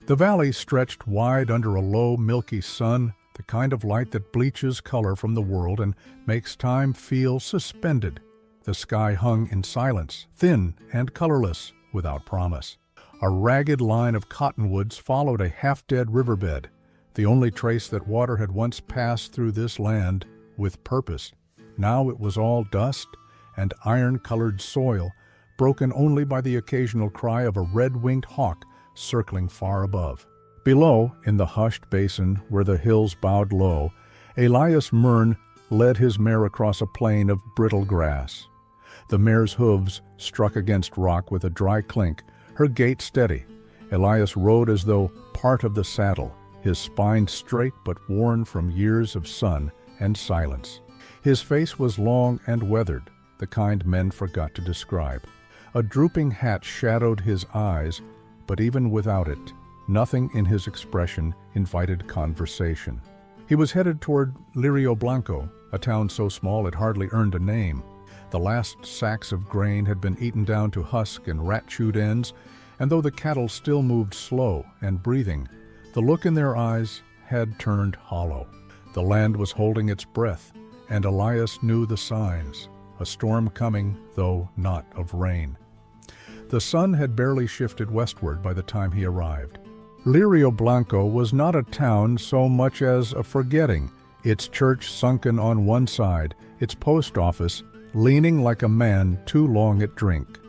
The valley stretched wide under a low, milky sun, the kind of light that bleaches color from the world and makes time feel suspended. The sky hung in silence, thin and colorless, without promise. A ragged line of cottonwoods followed a half-dead riverbed, the only trace that water had once passed through this land with purpose. Now it was all dust and iron-colored soil, broken only by the occasional cry of a red-winged hawk circling far above. Below, in the hushed basin where the hills bowed low, Elias Mern led his mare across a plain of brittle grass. The mare's hooves struck against rock with a dry clink, her gait steady. Elias rode as though part of the saddle, his spine straight but worn from years of sun and silence. His face was long and weathered, the kind men forgot to describe. A drooping hat shadowed his eyes, but even without it, nothing in his expression invited conversation. He was headed toward Lirio Blanco, a town so small it hardly earned a name. The last sacks of grain had been eaten down to husk and rat-chewed ends, and though the cattle still moved slow and breathing, the look in their eyes had turned hollow. The land was holding its breath, and Elias knew the signs, a storm coming, though not of rain. The sun had barely shifted westward by the time he arrived. Lirio Blanco was not a town so much as a forgetting, its church sunken on one side, its post office leaning like a man too long at drink.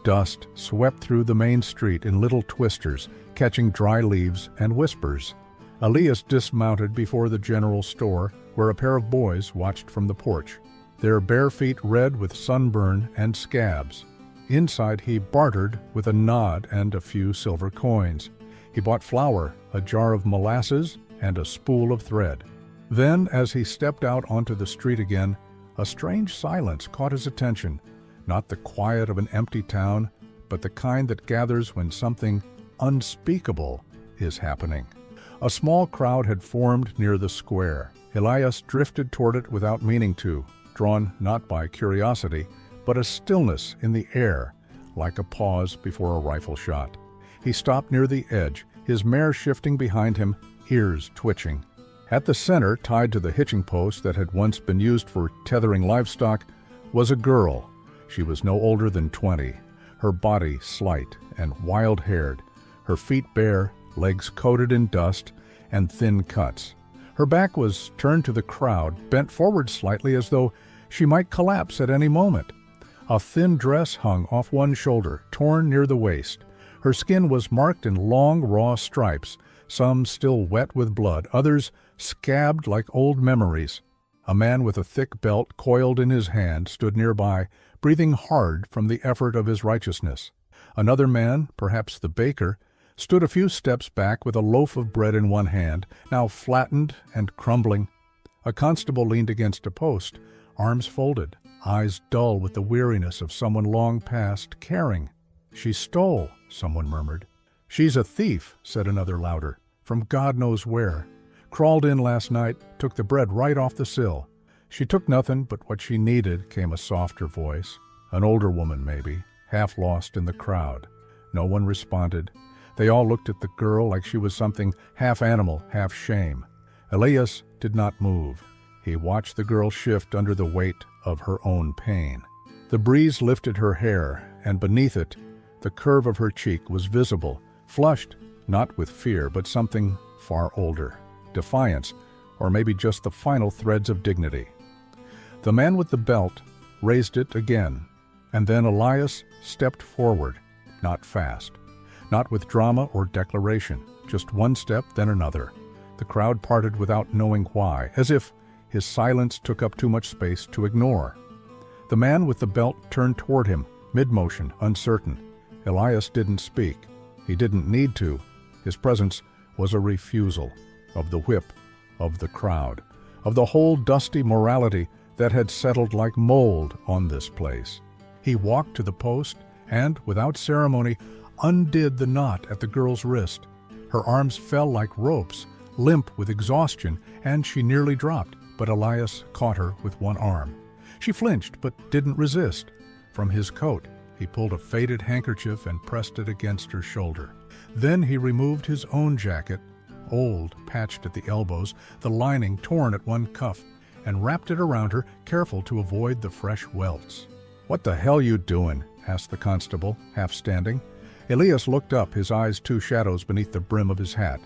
Dust swept through the main street in little twisters, catching dry leaves and whispers. Elias dismounted before the general store, where a pair of boys watched from the porch, their bare feet red with sunburn and scabs. Inside he bartered with a nod and a few silver coins. He bought flour, a jar of molasses, and a spool of thread. Then, as he stepped out onto the street again, a strange silence caught his attention, not the quiet of an empty town, but the kind that gathers when something unspeakable is happening. A small crowd had formed near the square. Elias drifted toward it without meaning to, drawn not by curiosity, but a stillness in the air, like a pause before a rifle shot. He stopped near the edge, his mare shifting behind him, ears twitching. At the center, tied to the hitching post that had once been used for tethering livestock, was a girl. She was no older than 20, her body slight and wild-haired, her feet bare, legs coated in dust and thin cuts. Her back was turned to the crowd, bent forward slightly as though she might collapse at any moment. A thin dress hung off one shoulder, torn near the waist. Her skin was marked in long, raw stripes, some still wet with blood, others scabbed like old memories. A man with a thick belt coiled in his hand stood nearby, breathing hard from the effort of his righteousness. Another man, perhaps the baker, stood a few steps back with a loaf of bread in one hand, now flattened and crumbling. A constable leaned against a post, arms folded, eyes dull with the weariness of someone long past caring. "She stole," someone murmured. "She's a thief," said another louder, "from God knows where. Crawled in last night, took the bread right off the sill." "She took nothing but what she needed," came a softer voice. An older woman, maybe, half lost in the crowd. No one responded. They all looked at the girl like she was something half animal, half shame. Elias did not move. He watched the girl shift under the weight of her own pain. The breeze lifted her hair, and beneath it, the curve of her cheek was visible, flushed, not with fear, but something far older, defiance, or maybe just the final threads of dignity. The man with the belt raised it again, and then Elias stepped forward, not fast, not with drama or declaration, just one step, then another. The crowd parted without knowing why, as if his silence took up too much space to ignore. The man with the belt turned toward him, mid-motion, uncertain. Elias didn't speak. He didn't need to. His presence was a refusal of the whip, of the crowd, of the whole dusty morality that had settled like mold on this place. He walked to the post and, without ceremony, undid the knot at the girl's wrist. Her arms fell like ropes, limp with exhaustion, and she nearly dropped, but Elias caught her with one arm. She flinched, but didn't resist. From his coat, He pulled a faded handkerchief and pressed it against her shoulder. Then he removed his own jacket, old, patched at the elbows, the lining torn at one cuff, and wrapped it around her, careful to avoid the fresh welts. "What the hell you doing?" asked the constable, half standing. Elias looked up, his eyes two shadows beneath the brim of his hat.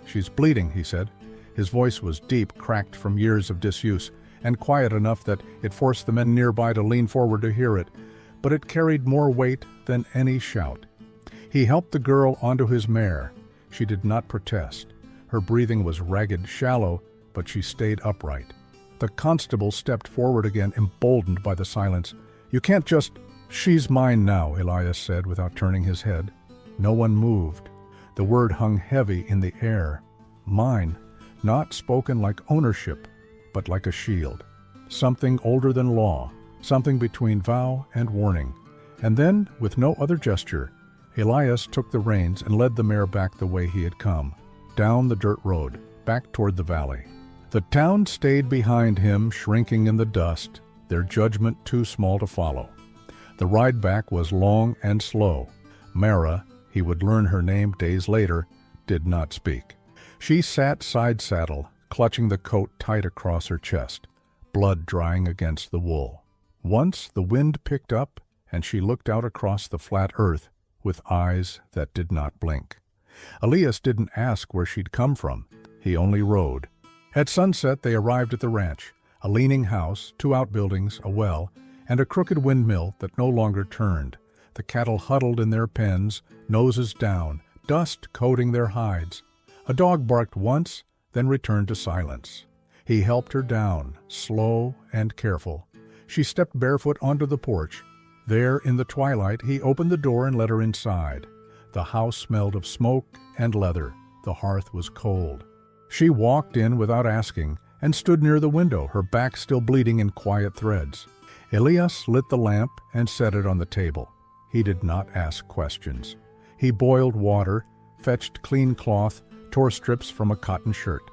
"She's bleeding," he said. His voice was deep, cracked from years of disuse, and quiet enough that it forced the men nearby to lean forward to hear it, but it carried more weight than any shout. He helped the girl onto his mare. She did not protest. Her breathing was ragged, shallow, but she stayed upright. The constable stepped forward again, emboldened by the silence. "You can't just—" "She's mine now," Elias said without turning his head. No one moved. The word hung heavy in the air. Mine, not spoken like ownership, but like a shield. Something older than law, something between vow and warning. And then, with no other gesture, Elias took the reins and led the mare back the way he had come, down the dirt road, back toward the valley. The town stayed behind him, shrinking in the dust, their judgment too small to follow. The ride back was long and slow. Mara, he would learn her name days later, did not speak. She sat side saddle, clutching the coat tight across her chest, blood drying against the wool. Once the wind picked up, and she looked out across the flat earth with eyes that did not blink. Elias didn't ask where she'd come from. He only rode. At sunset they arrived at the ranch, a leaning house, 2 outbuildings, a well, and a crooked windmill that no longer turned. The cattle huddled in their pens, noses down, dust coating their hides. A dog barked once, then returned to silence. He helped her down, slow and careful. She stepped barefoot onto the porch. There, in the twilight, he opened the door and led her inside. The house smelled of smoke and leather. The hearth was cold. She walked in without asking and stood near the window, her back still bleeding in quiet threads. Elias lit the lamp and set it on the table. He did not ask questions. He boiled water, fetched clean cloth, tore strips from a cotton shirt.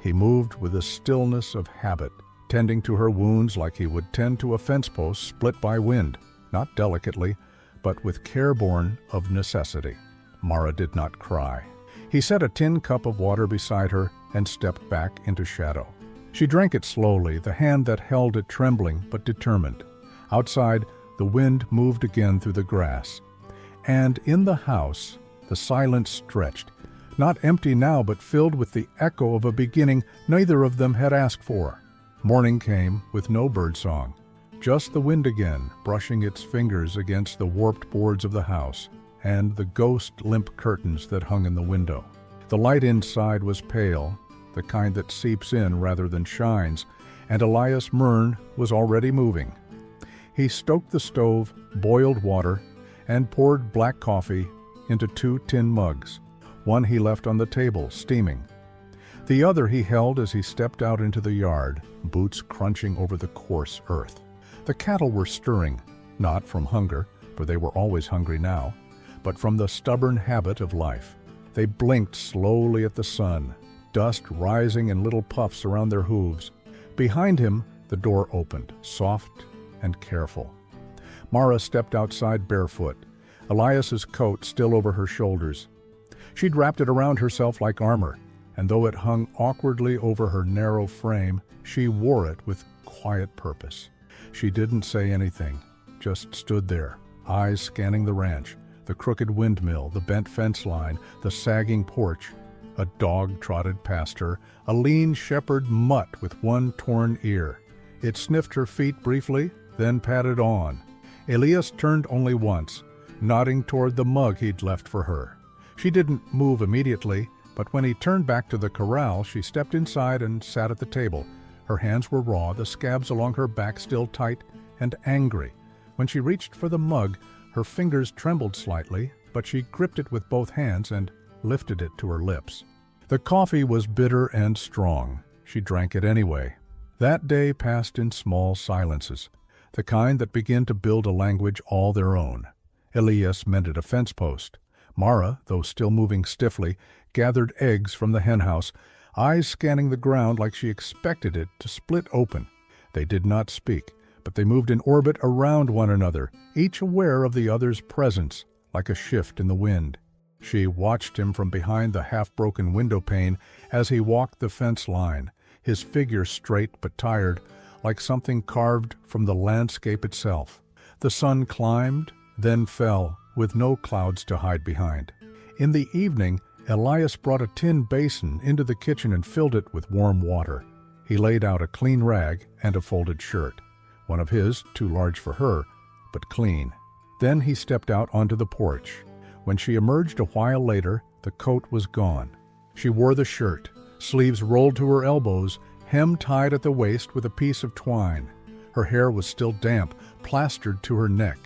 He moved with the stillness of habit, tending to her wounds like he would tend to a fence post split by wind, not delicately, but with care born of necessity. Mara did not cry. He set a tin cup of water beside her and stepped back into shadow. She drank it slowly, the hand that held it trembling but determined. Outside, the wind moved again through the grass. And in the house, the silence stretched, not empty now but filled with the echo of a beginning neither of them had asked for. Morning came with no birdsong, just the wind again brushing its fingers against the warped boards of the house and the ghost-limp curtains that hung in the window. The light inside was pale, the kind that seeps in rather than shines, and Elias Mern was already moving. He stoked the stove, boiled water, and poured black coffee into 2 tin mugs. One he left on the table, steaming. The other he held as he stepped out into the yard, boots crunching over the coarse earth. The cattle were stirring, not from hunger, for they were always hungry now, but from the stubborn habit of life. They blinked slowly at the sun, dust rising in little puffs around their hooves. Behind him, the door opened, soft and careful. Mara stepped outside barefoot, Elias's coat still over her shoulders. She'd wrapped it around herself like armor, and though it hung awkwardly over her narrow frame, she wore it with quiet purpose. She didn't say anything, just stood there, eyes scanning the ranch, the crooked windmill, the bent fence line, the sagging porch. A dog trotted past her, a lean shepherd mutt with one torn ear. It sniffed her feet briefly, then padded on. Elias turned only once, nodding toward the mug he'd left for her. She didn't move immediately, but when he turned back to the corral, she stepped inside and sat at the table. Her hands were raw, the scabs along her back still tight and angry. When she reached for the mug, her fingers trembled slightly, but she gripped it with both hands and lifted it to her lips. The coffee was bitter and strong. She drank it anyway. That day passed in small silences, the kind that begin to build a language all their own. Elias mended a fence post. Mara, though still moving stiffly, gathered eggs from the henhouse, eyes scanning the ground like she expected it to split open. They did not speak, but they moved in orbit around one another, each aware of the other's presence, like a shift in the wind. She watched him from behind the half-broken window pane as he walked the fence line, his figure straight but tired, like something carved from the landscape itself. The sun climbed, then fell, with no clouds to hide behind. In the evening, Elias brought a tin basin into the kitchen and filled it with warm water. He laid out a clean rag and a folded shirt, one of his, too large for her, but clean. Then he stepped out onto the porch. When she emerged a while later, the coat was gone. She wore the shirt, sleeves rolled to her elbows, hem tied at the waist with a piece of twine. Her hair was still damp, plastered to her neck.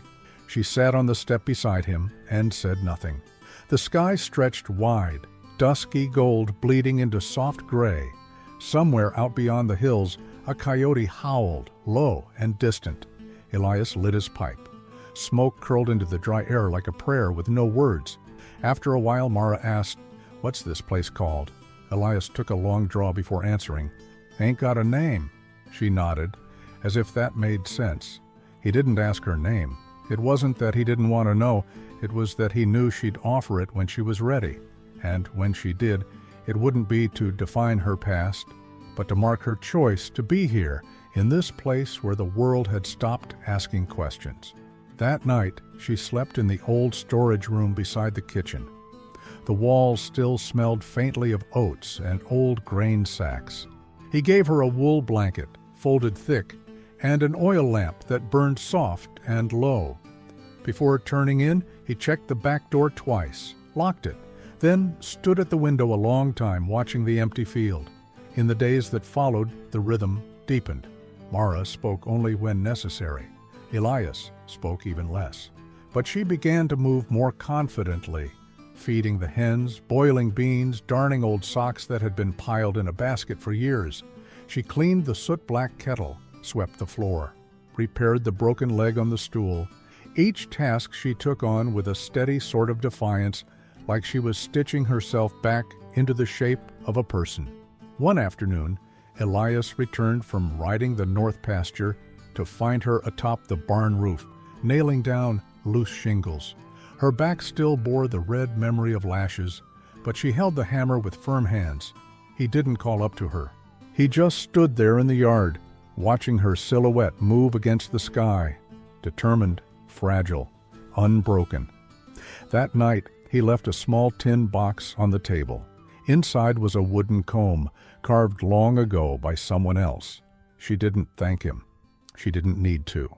She sat on the step beside him and said nothing. The sky stretched wide, dusky gold bleeding into soft gray. Somewhere out beyond the hills, a coyote howled, low and distant. Elias lit his pipe. Smoke curled into the dry air like a prayer with no words. After a while, Mara asked, "What's this place called?" Elias took a long draw before answering. "Ain't got a name." She nodded, as if that made sense. He didn't ask her name. It wasn't that he didn't want to know, it was that he knew she'd offer it when she was ready. And when she did, it wouldn't be to define her past, but to mark her choice to be here, in this place where the world had stopped asking questions. That night, she slept in the old storage room beside the kitchen. The walls still smelled faintly of oats and old grain sacks. He gave her a wool blanket, folded thick, and an oil lamp that burned soft and low. Before turning in, he checked the back door twice, locked it, then stood at the window a long time watching the empty field. In the days that followed, the rhythm deepened. Mara spoke only when necessary. Elias spoke even less. But she began to move more confidently, feeding the hens, boiling beans, darning old socks that had been piled in a basket for years. She cleaned the soot-black kettle, swept the floor, repaired the broken leg on the stool. Each task she took on with a steady sort of defiance, like she was stitching herself back into the shape of a person. One afternoon, Elias returned from riding the north pasture to find her atop the barn roof, nailing down loose shingles. Her back still bore the red memory of lashes, but she held the hammer with firm hands. He didn't call up to her. He just stood there in the yard, watching her silhouette move against the sky, determined, fragile, unbroken. That night, he left a small tin box on the table. Inside was a wooden comb, carved long ago by someone else. She didn't thank him. She didn't need to.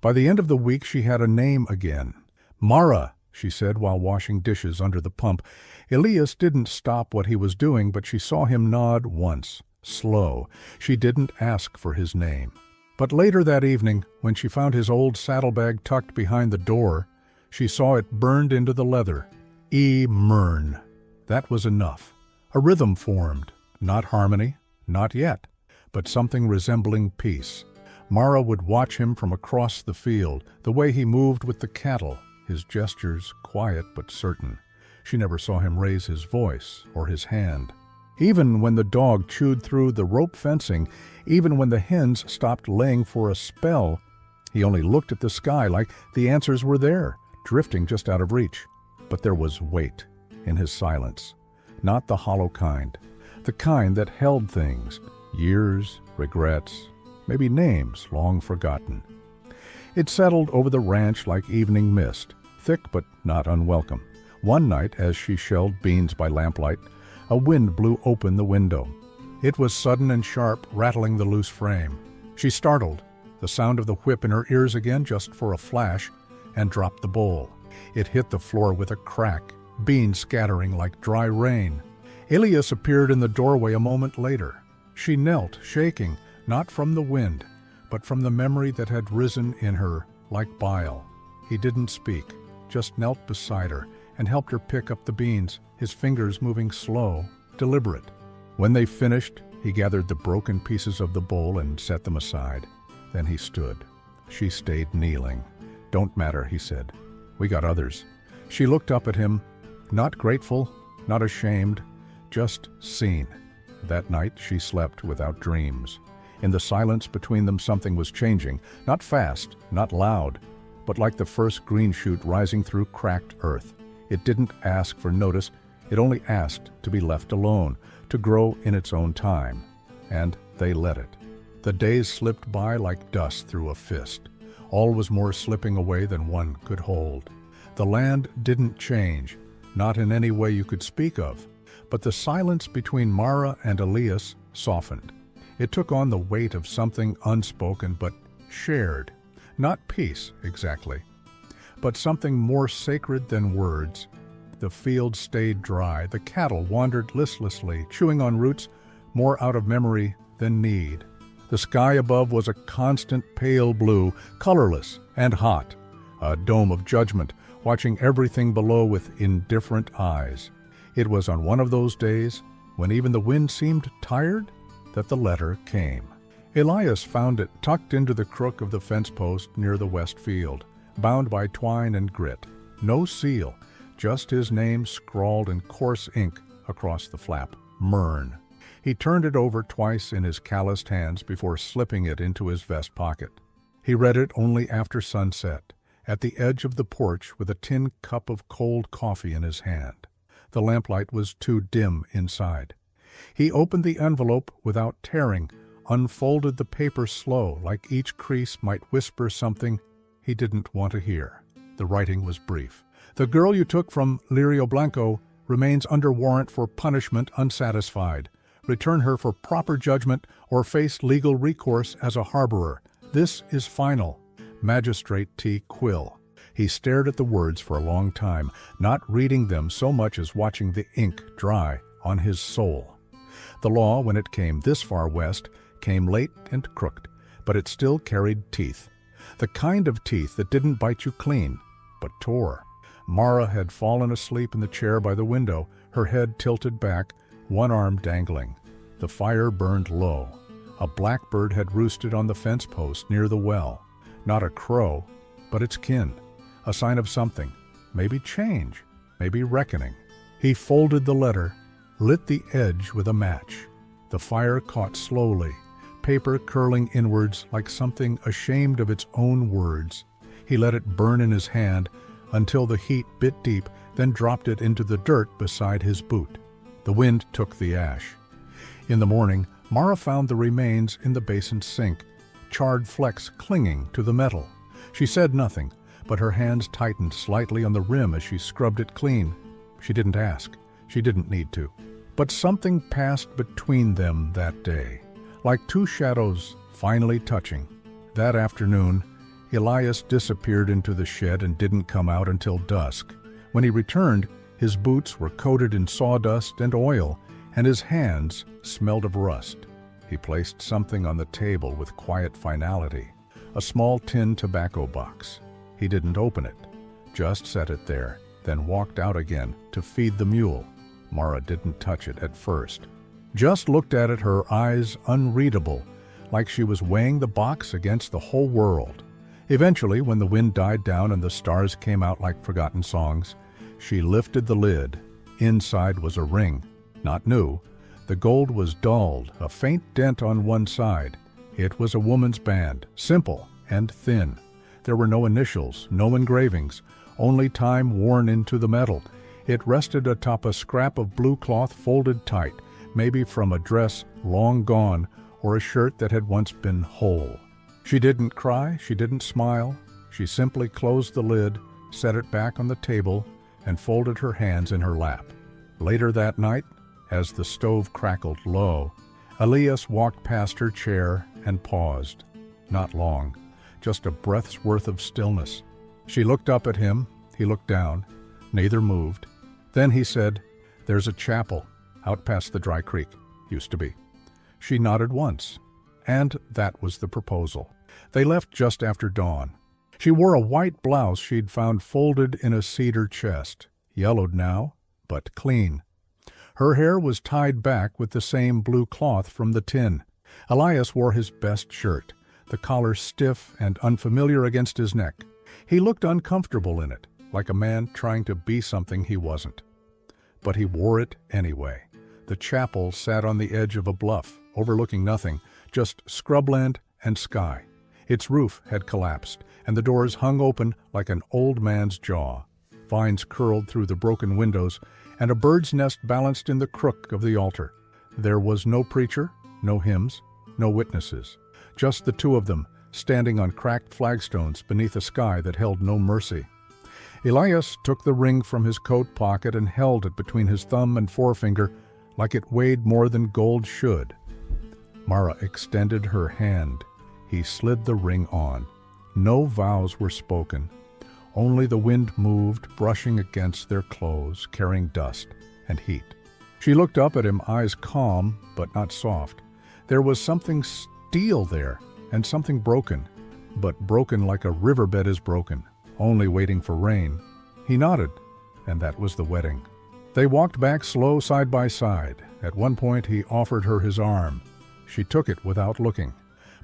By the end of the week, she had a name again. "Mara," she said while washing dishes under the pump. Elias didn't stop what he was doing, but she saw him nod once, slow. She didn't ask for his name. But later that evening, when she found his old saddlebag tucked behind the door, she saw it burned into the leather. E. Myrn. That was enough. A rhythm formed. Not harmony, not yet, but something resembling peace. Mara would watch him from across the field, the way he moved with the cattle, his gestures quiet but certain. She never saw him raise his voice or his hand. Even when the dog chewed through the rope fencing, even when the hens stopped laying for a spell, he only looked at the sky like the answers were there, drifting just out of reach. But there was weight in his silence, not the hollow kind, the kind that held things, years, regrets, maybe names long forgotten. It settled over the ranch like evening mist, thick but not unwelcome. One night, as she shelled beans by lamplight, a wind blew open the window. It was sudden and sharp, rattling the loose frame. She startled, the sound of the whip in her ears again just for a flash, and dropped the bowl. It hit the floor with a crack, beans scattering like dry rain. Elias appeared in the doorway a moment later. She knelt, shaking, not from the wind, but from the memory that had risen in her like bile. He didn't speak, just knelt beside her and helped her pick up the beans, his fingers moving slow, deliberate. When they finished, he gathered the broken pieces of the bowl and set them aside. Then he stood. She stayed kneeling. "Don't matter," he said. "We got others." She looked up at him, not grateful, not ashamed, just seen. That night she slept without dreams. In the silence between them something was changing, not fast, not loud, but like the first green shoot rising through cracked earth. It didn't ask for notice, it only asked to be left alone, to grow in its own time. And they let it. The days slipped by like dust through a fist. All was more slipping away than one could hold. The land didn't change, not in any way you could speak of, but the silence between Mara and Elias softened. It took on the weight of something unspoken but shared. Not peace, exactly, but something more sacred than words. The field stayed dry, the cattle wandered listlessly, chewing on roots more out of memory than need. The sky above was a constant pale blue, colorless and hot, a dome of judgment, watching everything below with indifferent eyes. It was on one of those days, when even the wind seemed tired, that the letter came. Elias found it tucked into the crook of the fence post near the west field, bound by twine and grit. No seal, just his name scrawled in coarse ink across the flap, Mern. He turned it over twice in his calloused hands before slipping it into his vest pocket. He read it only after sunset, at the edge of the porch with a tin cup of cold coffee in his hand. The lamplight was too dim inside. He opened the envelope without tearing, unfolded the paper slow, like each crease might whisper something he didn't want to hear. The writing was brief. The girl you took from Lirio Blanco remains under warrant for punishment unsatisfied. Return her for proper judgment or face legal recourse as a harborer. This is final. Magistrate T. Quill. He stared at the words for a long time, not reading them so much as watching the ink dry on his soul. The law, when it came this far west, came late and crooked, but it still carried teeth. The kind of teeth that didn't bite you clean, but tore. Mara had fallen asleep in the chair by the window, her head tilted back, one arm dangling. The fire burned low. A blackbird had roosted on the fence post near the well. Not a crow, but its kin. A sign of something. Maybe change. Maybe reckoning. He folded the letter, lit the edge with a match. The fire caught slowly, paper curling inwards like something ashamed of its own words. He let it burn in his hand until the heat bit deep, then dropped it into the dirt beside his boot. The wind took the ash. In the morning, Mara found the remains in the basin sink, charred flecks clinging to the metal. She said nothing, but her hands tightened slightly on the rim as she scrubbed it clean. She didn't ask. She didn't need to. But something passed between them that day, like two shadows finally touching. That afternoon, Elias disappeared into the shed and didn't come out until dusk. When he returned, his boots were coated in sawdust and oil, and his hands smelled of rust. He placed something on the table with quiet finality, a small tin tobacco box. He didn't open it, just set it there, then walked out again to feed the mule. Mara didn't touch it at first, just looked at it, her eyes unreadable, like she was weighing the box against the whole world. Eventually, when the wind died down and the stars came out like forgotten songs, she lifted the lid. Inside was a ring, not new. The gold was dulled, a faint dent on one side. It was a woman's band, simple and thin. There were no initials, no engravings, only time worn into the metal. It rested atop a scrap of blue cloth folded tight, maybe from a dress long gone or a shirt that had once been whole. She didn't cry, she didn't smile. She simply closed the lid, set it back on the table, and folded her hands in her lap. Later that night, as the stove crackled low, Elias walked past her chair and paused. Not long, just a breath's worth of stillness. She looked up at him, he looked down. Neither moved. Then he said, "There's a chapel out past the dry creek. Used to be." She nodded once, and that was the proposal. They left just after dawn. She wore a white blouse she'd found folded in a cedar chest, yellowed now, but clean. Her hair was tied back with the same blue cloth from the tin. Elias wore his best shirt, the collar stiff and unfamiliar against his neck. He looked uncomfortable in it, like a man trying to be something he wasn't. But he wore it anyway. The chapel sat on the edge of a bluff, overlooking nothing, just scrubland and sky. Its roof had collapsed, and the doors hung open like an old man's jaw. Vines curled through the broken windows, and a bird's nest balanced in the crook of the altar. There was no preacher, no hymns, no witnesses. Just the two of them, standing on cracked flagstones beneath a sky that held no mercy. Elias took the ring from his coat pocket and held it between his thumb and forefinger like it weighed more than gold should. Mara extended her hand. He slid the ring on. No vows were spoken. Only the wind moved, brushing against their clothes, carrying dust and heat. She looked up at him, eyes calm but not soft. There was something steel there, and something broken, but broken like a riverbed is broken, only waiting for rain. He nodded, and that was the wedding. They walked back slow side by side. At one point he offered her his arm. She took it without looking.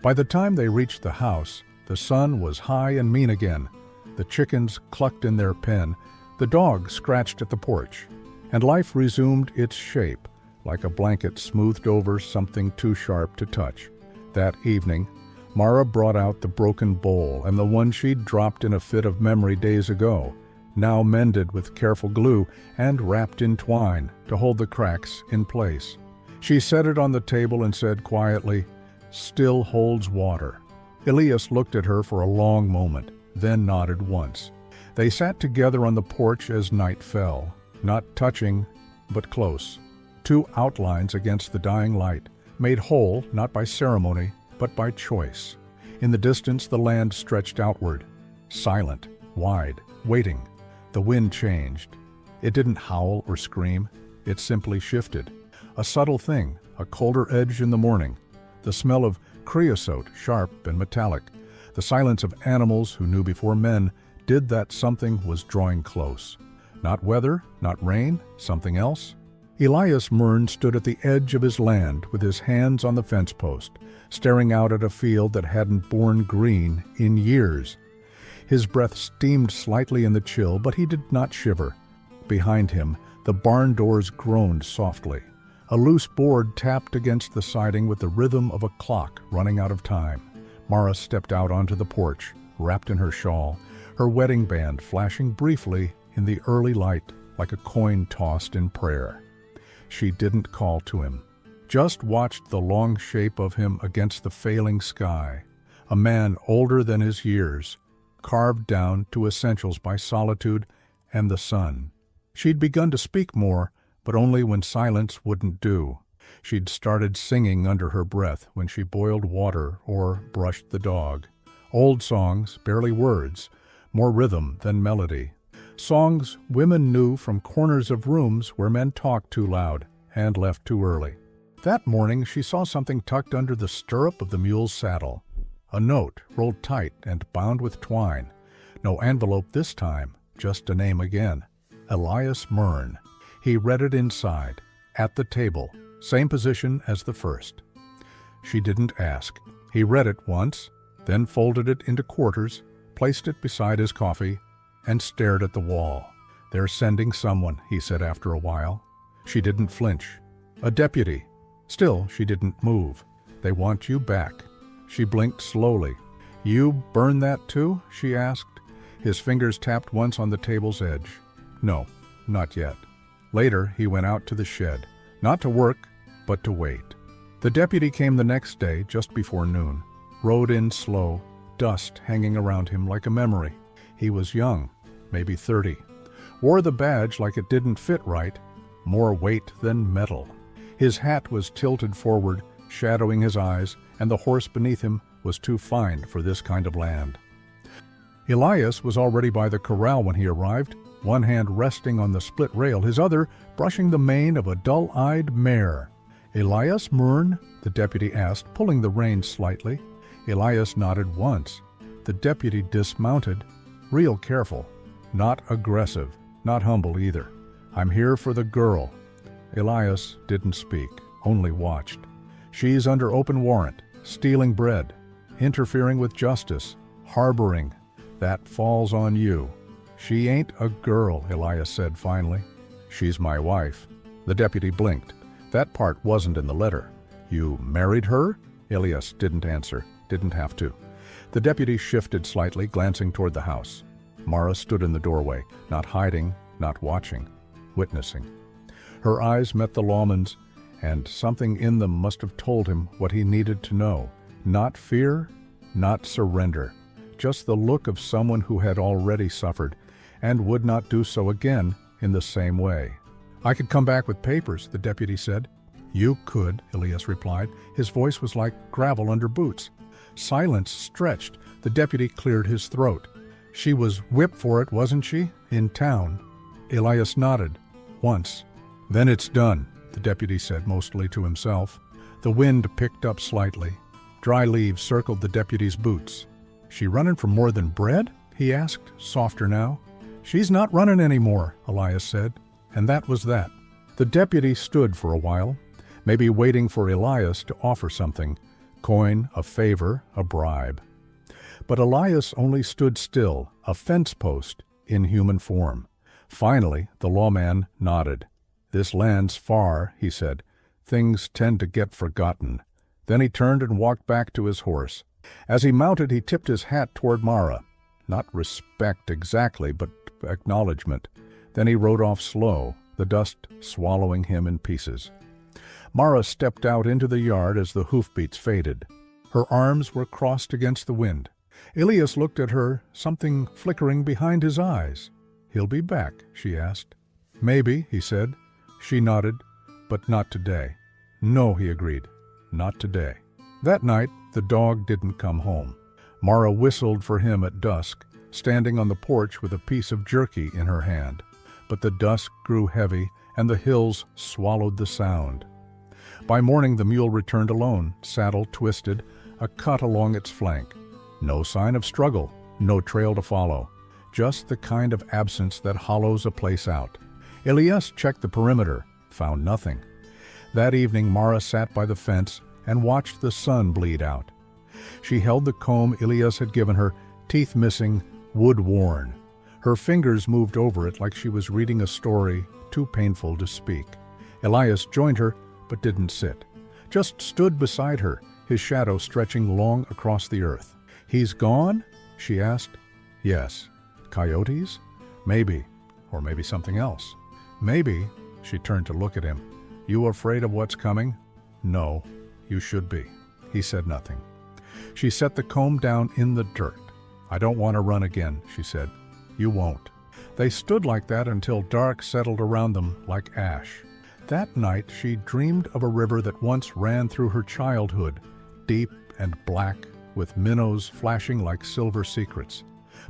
By the time they reached the house, the sun was high and mean again. The chickens clucked in their pen, the dog scratched at the porch, and life resumed its shape, like a blanket smoothed over something too sharp to touch. That evening, Mara brought out the broken bowl and the one she'd dropped in a fit of memory days ago, now mended with careful glue and wrapped in twine to hold the cracks in place. She set it on the table and said quietly, "Still holds water." Elias looked at her for a long moment, then nodded once. They sat together on the porch as night fell, not touching, but close. Two outlines against the dying light, made whole not by ceremony, but by choice. In the distance the land stretched outward, silent, wide, waiting. The wind changed. It didn't howl or scream. It simply shifted. A subtle thing, a colder edge in the morning. The smell of creosote, sharp and metallic. The silence of animals who knew before men did that something was drawing close. Not weather, not rain, something else. Elias Murn stood at the edge of his land with his hands on the fence post, staring out at a field that hadn't borne green in years. His breath steamed slightly in the chill, but he did not shiver. Behind him, the barn doors groaned softly. A loose board tapped against the siding with the rhythm of a clock running out of time. Mara stepped out onto the porch, wrapped in her shawl, her wedding band flashing briefly in the early light like a coin tossed in prayer. She didn't call to him, just watched the long shape of him against the failing sky, a man older than his years, carved down to essentials by solitude and the sun. She'd begun to speak more, but only when silence wouldn't do. She'd started singing under her breath when she boiled water or brushed the dog. Old songs, barely words, more rhythm than melody. Songs women knew from corners of rooms where men talked too loud and left too early. That morning she saw something tucked under the stirrup of the mule's saddle. A note rolled tight and bound with twine. No envelope this time, just a name again. Elias Murn. He read it inside, at the table, same position as the first. She didn't ask. He read it once, then folded it into quarters, placed it beside his coffee, and stared at the wall. "They're sending someone," he said after a while. She didn't flinch. "A deputy." Still, she didn't move. "They want you back." She blinked slowly. "You burn that too?" she asked. His fingers tapped once on the table's edge. "No, not yet." Later, he went out to the shed, not to work, but to wait. The deputy came the next day, just before noon. Rode in slow, dust hanging around him like a memory. He was young, maybe 30. Wore the badge like it didn't fit right, more weight than metal. His hat was tilted forward, shadowing his eyes, and the horse beneath him was too fine for this kind of land. Elias was already by the corral when he arrived, one hand resting on the split rail, his other brushing the mane of a dull-eyed mare. "Elias Murn?" the deputy asked, pulling the reins slightly. Elias nodded once. The deputy dismounted, real careful, not aggressive, not humble either. "I'm here for the girl." Elias didn't speak, only watched. "She's under open warrant, stealing bread, interfering with justice, harboring. That falls on you." "She ain't a girl," Elias said finally. "She's my wife." The deputy blinked. That part wasn't in the letter. You married her? Elias didn't answer, didn't have to. The deputy shifted slightly, glancing toward the house. Mara stood in the doorway, not hiding, not watching, witnessing. Her eyes met the lawman's, and something in them must have told him what he needed to know. Not fear, not surrender, just the look of someone who had already suffered and would not do so again in the same way. I could come back with papers, the deputy said. You could, Elias replied. His voice was like gravel under boots. Silence stretched. The deputy cleared his throat. She was whipped for it, wasn't she? In town. Elias nodded. Once. Then it's done, the deputy said, mostly to himself. The wind picked up slightly. Dry leaves circled the deputy's boots. She running for more than bread? He asked, softer now. She's not running anymore, Elias said, and that was that. The deputy stood for a while, maybe waiting for Elias to offer something, coin, a favor, a bribe. But Elias only stood still, a fence post in human form. Finally, the lawman nodded. This land's far, he said. Things tend to get forgotten. Then he turned and walked back to his horse. As he mounted, he tipped his hat toward Mara. Not respect exactly, but acknowledgement. Then he rode off slow, the dust swallowing him in pieces. Mara stepped out into the yard as the hoofbeats faded. Her arms were crossed against the wind. Elias looked at her, something flickering behind his eyes. He'll be back, she asked. Maybe, he said. She nodded, but not today. No, he agreed, not today. That night, the dog didn't come home. Mara whistled for him at dusk, standing on the porch with a piece of jerky in her hand. But the dusk grew heavy, and the hills swallowed the sound. By morning, the mule returned alone, saddle twisted, a cut along its flank. No sign of struggle, no trail to follow, just the kind of absence that hollows a place out. Elias checked the perimeter, found nothing. That evening, Mara sat by the fence and watched the sun bleed out. She held the comb Elias had given her, teeth missing, wood worn. Her fingers moved over it like she was reading a story too painful to speak. Elias joined her, but didn't sit. Just stood beside her, his shadow stretching long across the earth. He's gone? She asked. Yes. Coyotes? Maybe. Or maybe something else. Maybe. She turned to look at him. You afraid of what's coming? No. You should be. He said nothing. She set the comb down in the dirt. I don't want to run again, she said. You won't. They stood like that until dark settled around them like ash. That night she dreamed of a river that once ran through her childhood, deep and black, with minnows flashing like silver secrets.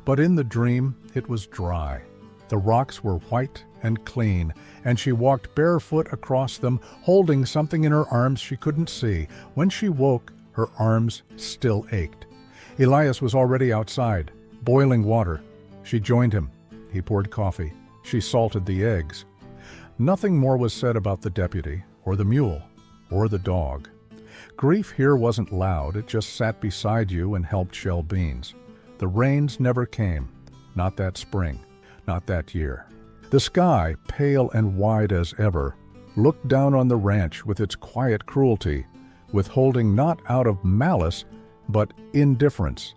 But in the dream it was dry. The rocks were white and clean, and she walked barefoot across them, holding something in her arms she couldn't see. When she woke, her arms still ached. Elias was already outside, boiling water. She joined him. He poured coffee. She salted the eggs. Nothing more was said about the deputy, or the mule, or the dog. Grief here wasn't loud, it just sat beside you and helped shell beans. The rains never came, not that spring, not that year. The sky, pale and wide as ever, looked down on the ranch with its quiet cruelty, withholding not out of malice, but indifference.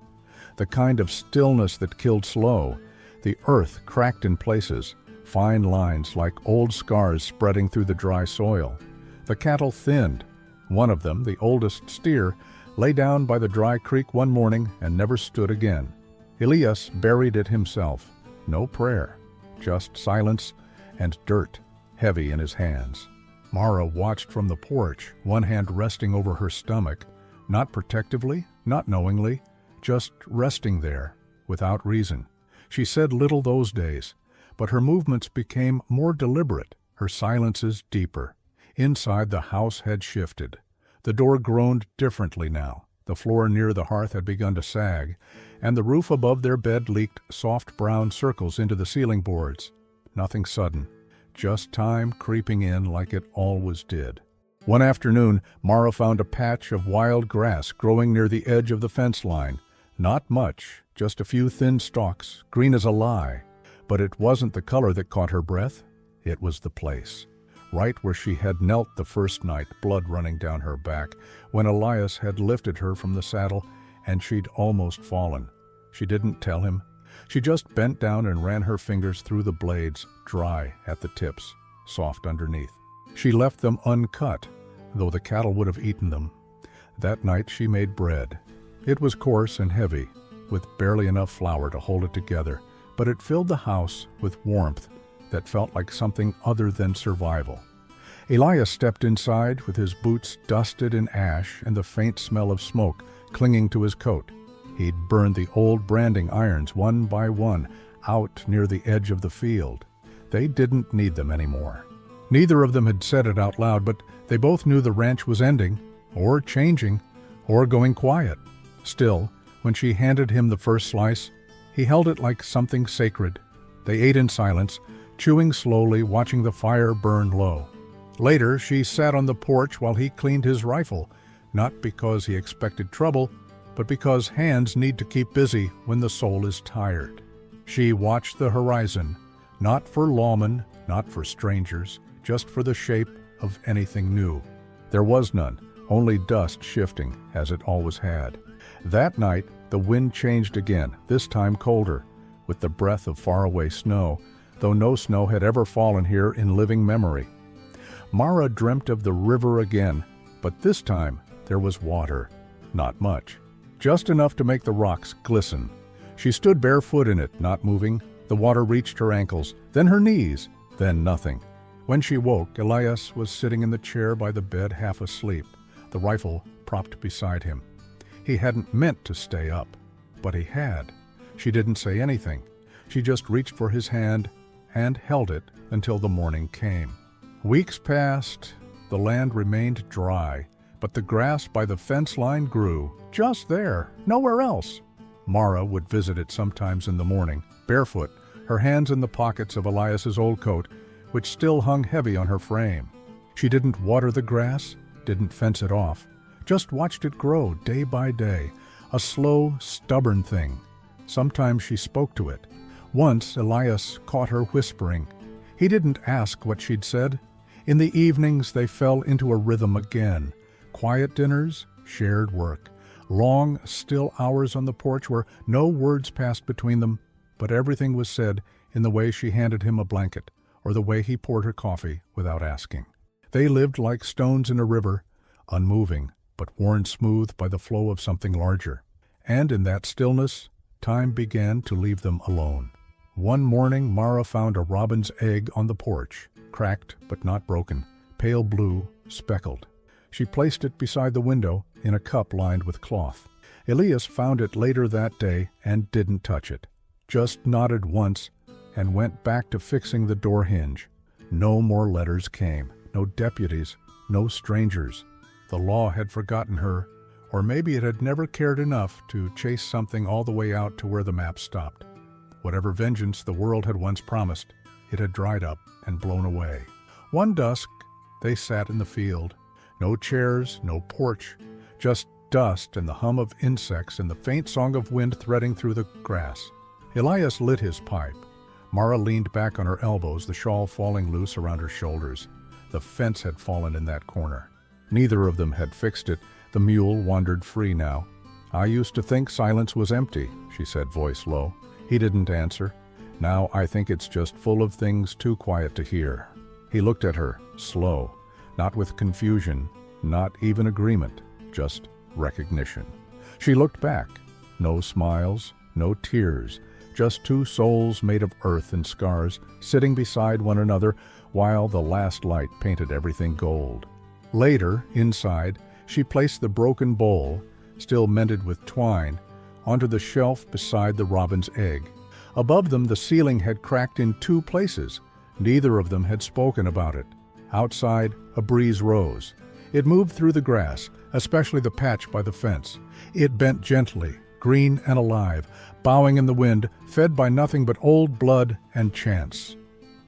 The kind of stillness that killed slow. The earth cracked in places, fine lines like old scars spreading through the dry soil. The cattle thinned. One of them, the oldest steer, lay down by the dry creek one morning and never stood again. Elias buried it himself. No prayer, just silence and dirt, heavy in his hands. Mara watched from the porch, one hand resting over her stomach, not protectively, not knowingly, just resting there, without reason. She said little those days, but her movements became more deliberate, her silences deeper. Inside, the house had shifted. The door groaned differently now. The floor near the hearth had begun to sag, and the roof above their bed leaked soft brown circles into the ceiling boards. Nothing sudden, just time creeping in like it always did. One afternoon, Mara found a patch of wild grass growing near the edge of the fence line. Not much, just a few thin stalks, green as a lye. But it wasn't the color that caught her breath. It was the place. right where she had knelt the first night, blood running down her back, when Elias had lifted her from the saddle and she'd almost fallen. She didn't tell him. She just bent down and ran her fingers through the blades, dry at the tips, soft underneath. She left them uncut, though the cattle would have eaten them. That night she made bread. It was coarse and heavy, with barely enough flour to hold it together, but it filled the house with warmth that felt like something other than survival. Elias stepped inside with his boots dusted in ash and the faint smell of smoke clinging to his coat. He'd burned the old branding irons one by one out near the edge of the field. They didn't need them anymore. Neither of them had said it out loud, but they both knew the ranch was ending, or changing, or going quiet. Still, when she handed him the first slice, he held it like something sacred. They ate in silence, chewing slowly, watching the fire burn low. Later, she sat on the porch while he cleaned his rifle, not because he expected trouble, but because hands need to keep busy when the soul is tired. She watched the horizon, not for lawmen, not for strangers, just for the shape of anything new. There was none, only dust shifting, as it always had. That night, the wind changed again, this time colder, with the breath of faraway snow, though no snow had ever fallen here in living memory. Mara dreamt of the river again, but this time there was water. Not much. Just enough to make the rocks glisten. She stood barefoot in it, not moving. The water reached her ankles, then her knees, then nothing. When she woke, Elias was sitting in the chair by the bed, half asleep, the rifle propped beside him. He hadn't meant to stay up, but he had. She didn't say anything. She just reached for his hand and held it until the morning came. Weeks passed. The land remained dry, but the grass by the fence line grew, just there, nowhere else. Mara would visit it sometimes in the morning, barefoot, her hands in the pockets of Elias's old coat, which still hung heavy on her frame. She didn't water the grass, didn't fence it off, just watched it grow day by day, a slow, stubborn thing. Sometimes she spoke to it. Once Elias caught her whispering. He didn't ask what she'd said. In the evenings they fell into a rhythm again. Quiet dinners, shared work, long, still hours on the porch where no words passed between them, but everything was said in the way she handed him a blanket or the way he poured her coffee without asking. They lived like stones in a river, unmoving, but worn smooth by the flow of something larger. And in that stillness, time began to leave them alone. One morning, Mara found a robin's egg on the porch, cracked but not broken, pale blue, speckled. She placed it beside the window in a cup lined with cloth. Elias found it later that day and didn't touch it, just nodded once and went back to fixing the door hinge. No more letters came, no deputies, no strangers. The law had forgotten her, or maybe it had never cared enough to chase something all the way out to where the map stopped. Whatever vengeance the world had once promised, it had dried up and blown away. One dusk, they sat in the field. No chairs, no porch, just dust and the hum of insects and the faint song of wind threading through the grass. Elias lit his pipe. Mara leaned back on her elbows, the shawl falling loose around her shoulders. The fence had fallen in that corner. Neither of them had fixed it. The mule wandered free now. "I used to think silence was empty," she said, voice low. He didn't answer. "Now I think it's just full of things too quiet to hear." He looked at her, slow, not with confusion, not even agreement, just recognition. She looked back. No smiles, no tears, just two souls made of earth and scars, sitting beside one another while the last light painted everything gold. Later, inside, she placed the broken bowl, still mended with twine, onto the shelf beside the robin's egg. Above them, the ceiling had cracked in two places. Neither of them had spoken about it. Outside, a breeze rose. It moved through the grass, especially the patch by the fence. It bent gently, green and alive, bowing in the wind, fed by nothing but old blood and chance.